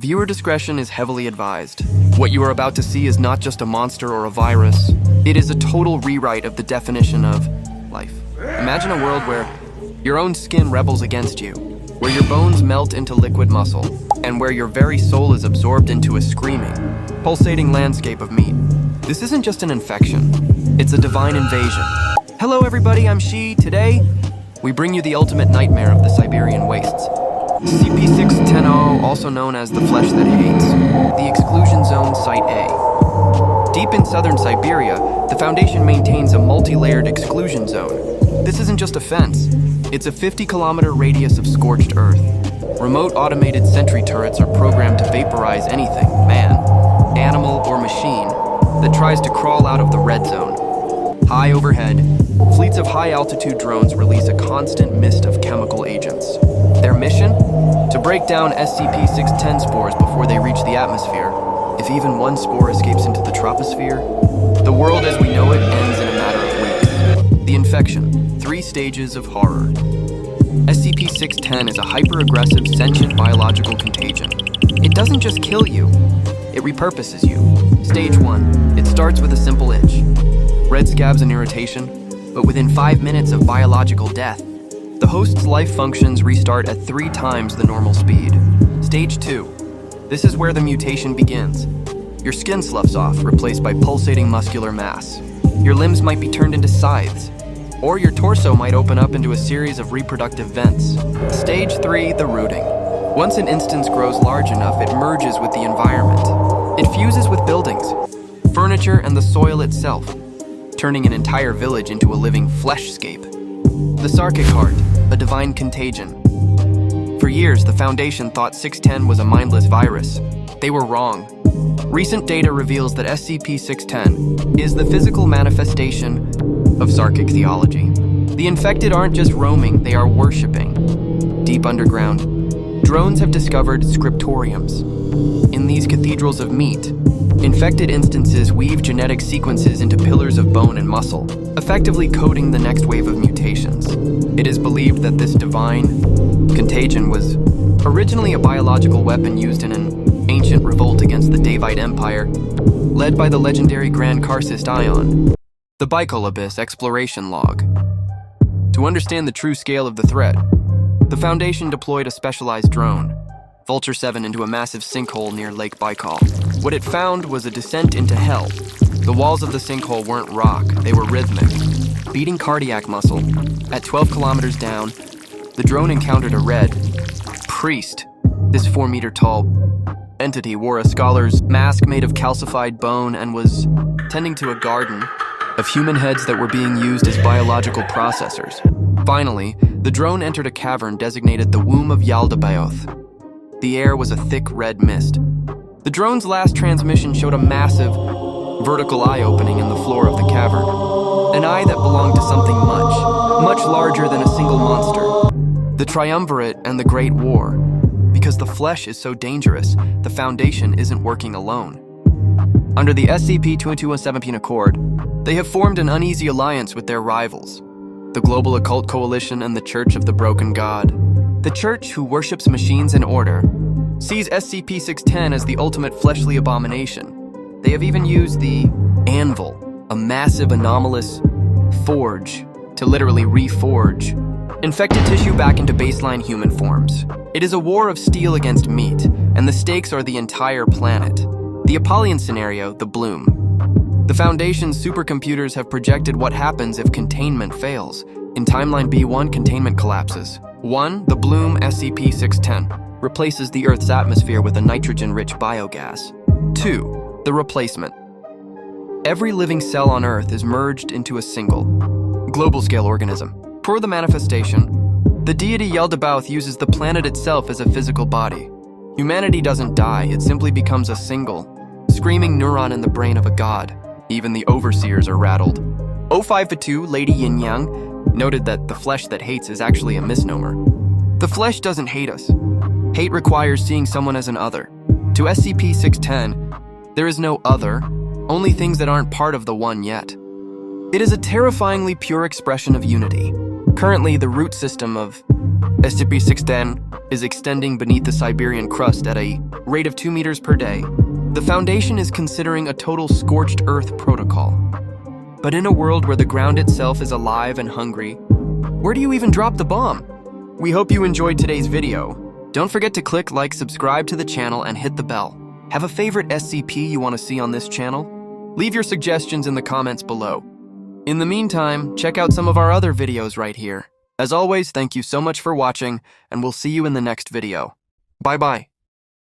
Viewer discretion is heavily advised. What you are about to see is not just a monster or a virus. It is a total rewrite of the definition of life. Imagine a world where your own skin rebels against you, where your bones melt into liquid muscle, and where your very soul is absorbed into a screaming, pulsating landscape of meat. This isn't just an infection, it's a divine invasion. Hello everybody, I'm Shi. Today, we bring you the ultimate nightmare of the Siberian wastes. SCP-610, also known as the Flesh That Hates, the Exclusion Zone Site A. Deep in southern Siberia, the Foundation maintains a multi-layered exclusion zone. This isn't just a fence, it's a 50-kilometer radius of scorched earth. Remote automated sentry turrets are programmed to vaporize anything, man, animal, or machine, that tries to crawl out of the red zone. High overhead, fleets of high-altitude drones release a constant mist of chemical agents. Their mission? To break down SCP-610 spores before they reach the atmosphere. If even one spore escapes into the troposphere, the world as we know it ends in a matter of weeks. The infection, 3 stages of horror. SCP-610 is a hyper-aggressive, sentient biological contagion. It doesn't just kill you, it repurposes you. Stage 1, it starts with a simple itch. Red scabs and irritation, but within 5 minutes of biological death, the host's life functions restart at 3 times the normal speed. Stage 2. This is where the mutation begins. Your skin sloughs off, replaced by pulsating muscular mass. Your limbs might be turned into scythes, or your torso might open up into a series of reproductive vents. Stage 3, the rooting. Once an instance grows large enough, it merges with the environment. It fuses with buildings, furniture, and the soil itself, turning an entire village into a living fleshscape. The Sarkic Heart, a divine contagion. For years, the Foundation thought 610 was a mindless virus. They were wrong. Recent data reveals that SCP-610 is the physical manifestation of Sarkic theology. The infected aren't just roaming, they are worshipping. Deep underground, drones have discovered scriptoriums. In these cathedrals of meat, infected instances weave genetic sequences into pillars of bone and muscle, effectively coding the next wave of mutations. It is believed that this divine contagion was originally a biological weapon used in an ancient revolt against the Davite Empire, led by the legendary Grand Karcist Ion. The Baikal Abyss Exploration Log. To understand the true scale of the threat, the Foundation deployed a specialized drone, Vulture 7, into a massive sinkhole near Lake Baikal. What it found was a descent into hell. The walls of the sinkhole weren't rock, they were rhythmic, beating cardiac muscle. At 12 kilometers down, the drone encountered a red priest. This 4-meter-tall entity wore a scholar's mask made of calcified bone and was tending to a garden of human heads that were being used as biological processors. Finally, the drone entered a cavern designated the Womb of Yaldabaoth. The air was a thick red mist. The drone's last transmission showed a massive, vertical eye opening in the floor of the cavern. An eye that belonged to something much larger than a single monster. The Triumvirate and the Great War. Because the flesh is so dangerous, the Foundation isn't working alone. Under the SCP-2217 Accord, they have formed an uneasy alliance with their rivals, the Global Occult Coalition and the Church of the Broken God. The Church, who worships machines and order, sees SCP-610 as the ultimate fleshly abomination. They have even used the Anvil, a massive anomalous forge, to literally reforge infected tissue back into baseline human forms. It is a war of steel against meat, and the stakes are the entire planet. The Apollon scenario, the Bloom. The Foundation's supercomputers have projected what happens if containment fails. In Timeline B1, containment collapses. 1. The Bloom SCP-610 replaces the Earth's atmosphere with a nitrogen-rich biogas. 2. The Replacement. Every living cell on Earth is merged into a single, global-scale organism. Per the manifestation, the deity Yaldabaoth uses the planet itself as a physical body. Humanity doesn't die, it simply becomes a single, screaming neuron in the brain of a god. Even the overseers are rattled. 05-2, Lady Yin Yang, noted that the flesh that hates is actually a misnomer. The flesh doesn't hate us. Hate requires seeing someone as an other. To SCP-610, there is no other, only things that aren't part of the one yet. It is a terrifyingly pure expression of unity. Currently, the root system of SCP-610 is extending beneath the Siberian crust at a rate of 2 meters per day. The Foundation is considering a total scorched earth protocol. But in a world where the ground itself is alive and hungry, where do you even drop the bomb? We hope you enjoyed today's video. Don't forget to click like, subscribe to the channel, and hit the bell. Have a favorite SCP you want to see on this channel? Leave your suggestions in the comments below. In the meantime, check out some of our other videos right here. As always, thank you so much for watching, and we'll see you in the next video. Bye-bye.